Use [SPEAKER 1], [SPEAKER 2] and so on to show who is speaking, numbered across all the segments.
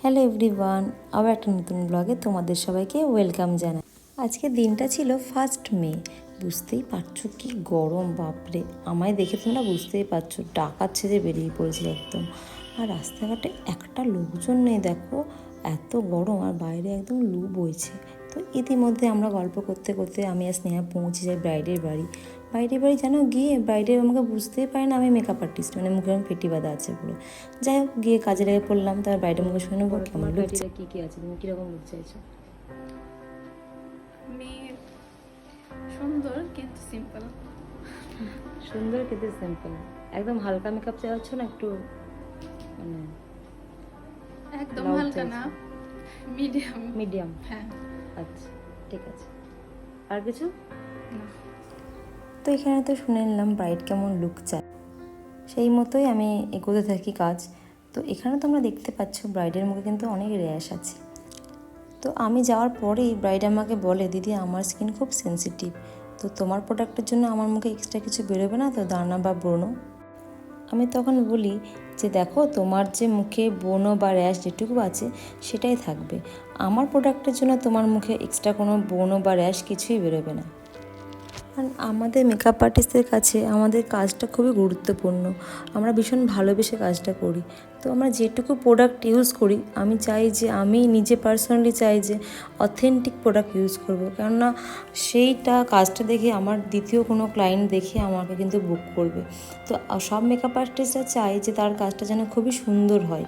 [SPEAKER 1] Hello everyone, আবার একটা নতুন ব্লগে তোমাদের সবাইকে ওয়েলকাম জানাই। আজকে দিনটা ছিল 1 মে। বুঝতেই পারছো কি গরম, বাপরে। আমায় দেখে তোমরা বুঝতেই পারছো, ডাকাত ছেড়ে বেরিয়ে পড়েছি একদম। আর রাস্তাঘাটে একটা লোকজন নেই, দেখো এত গরম, আর বাইরে একদম লু বইছে। তো ইতিমধ্যে আমরা গল্প করতে করতে আমি আর স্নেহা পৌঁছে যাই ব্রাইডের বাড়ি। ব্রাইডের বাড়ি জানো, গিয়ে ব্রাইডের আমাকে বুঝতেই পারে না আমি মেকআপ আর্টিস্ট, মানে মুখে আমার ফেটি বাঁধা আছে পুরো। যাই হোক, গিয়ে কাজে লেগে পড়লাম। তার ব্রাইডের মুখে শুনে নেবো কেমন লুক, কী কী আছে, তুমি কীরকম লুক চাইছো?
[SPEAKER 2] মেয়ে সুন্দর কিন্তু সিম্পল।
[SPEAKER 1] সুন্দর কিন্তু সিম্পল, একদম হালকা মেকআপ চাইছো না একটু মানে?
[SPEAKER 2] একদম
[SPEAKER 1] লাউড
[SPEAKER 2] হালকা
[SPEAKER 1] চাইছো?
[SPEAKER 2] না, মিডিয়াম।
[SPEAKER 1] মিডিয়াম,
[SPEAKER 2] হ্যাঁ।
[SPEAKER 1] আচ্ছা ঠিক আছে। আর কিছু?
[SPEAKER 2] না।
[SPEAKER 1] তো এখানে তো শুনে নিলাম ব্রাইড কেমন লুক চায়, সেই মতোই আমি এগোতে থাকি কাজ। তো এখানে তোমরা দেখতে পাচ্ছ ব্রাইডের মুখে কিন্তু অনেক র্যাশ আছে। তো আমি যাওয়ার পরেই ব্রাইড আমাকে বলে, দিদি আমার স্কিন খুব সেন্সিটিভ, তো তোমার প্রোডাক্টের জন্য আমার মুখে এক্সট্রা কিছু বেরোবে না তো, দানা বা ব্রণ? আমি তখন বলি যে দেখো, তোমার যে মুখে ব্রণ বা র্যাশ যেটুকু আছে সেটাই থাকবে, আমার প্রোডাক্টের জন্য তোমার মুখে এক্সট্রা কোনো ব্রণ বা র্যাশ কিছুই বেরোবে না। আর আমাদের মেকআপ আর্টিস্টদের কাছে আমাদের কাজটা খুবই গুরুত্বপূর্ণ, আমরা ভীষণ ভালোবেসে কাজটা করি। তো আমরা যেটুকু প্রোডাক্ট ইউজ করি, আমি চাই যে, আমি নিজে পার্সোনালি চাই যে অথেন্টিক প্রোডাক্ট ইউজ করবো, কেননা সেইটা কাজটা দেখে আমার দ্বিতীয় কোনো ক্লায়েন্ট দেখে আমাকে কিন্তু বুক করবে। তো সব মেকআপ আর্টিস্টরা চায় যে তার কাজটা যেন খুবই সুন্দর হয়,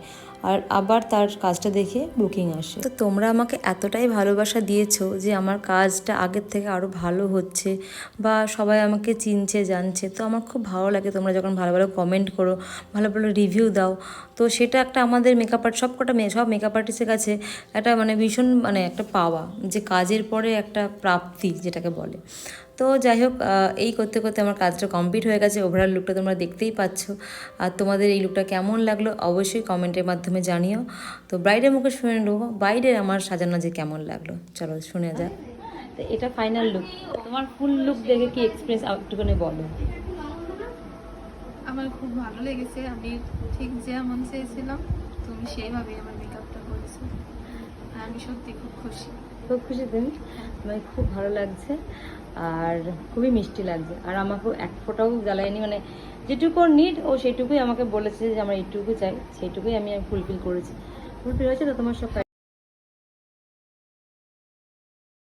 [SPEAKER 1] আর আবার তার কাজটা দেখে বুকিং আসে। তো তোমরা আমাকে এতটাই ভালোবাসা দিয়েছো যে আমার কাজটা আগের থেকে আরও ভালো হচ্ছে, বা সবাই আমাকে চিনছে জানছে। তো আমার খুব ভালো লাগে তোমরা যখন ভালো ভালো কমেন্ট করো, ভালো ভালো রিভিউ দাও। তো সেটা একটা আমাদের মেকআপ আর্ট সব মেকআপ আর্টিস্টের কাছে একটা মানে ভীষণ মানে একটা পাওয়া, যে কাজের পরে একটা প্রাপ্তি যেটাকে বলে। তো যাই হোক, এই করতে করতে আমার কাজটা কমপ্লিট হয়ে গেছে। ওভারঅল লুকটা তোমরা দেখতেই পাচ্ছ। আর তোমাদের এই লুকটা কেমন লাগলো অবশ্যই কমেন্টের মাধ্যমে জানিও। তো ব্রাইডের মুখে শুনে নেবো ব্রাইডের আমার সাজানো যে কেমন লাগলো, চলো শুনে যাক। তো এটা ফাইনাল লুক, তোমার ফুল লুক দেখে কি এক্সপিরিয়েন্স একটুখানি বলো।
[SPEAKER 2] আমার খুব ভালো লেগেছে, আমি ঠিক যেমন চেয়েছিলাম তুমি সেইভাবেই আমার মেকআপটা করেছো। আর আমি সত্যি খুব খুশি।
[SPEAKER 1] খুব খুশি তুমি? আমার খুব ভালো লাগছে, আর খুবই মিষ্টি লাগছে। আর আমাকেও এক ফোঁটাও জ্বালায়নি, মানে যেটুকু নিড ও সেইটুকুই আমাকে বলেছে যে আমার এইটুকু চাই, সেইটুকুই আমি ফুলফিল করেছি। ফুলফিল হয়েছে তো তোমার সব?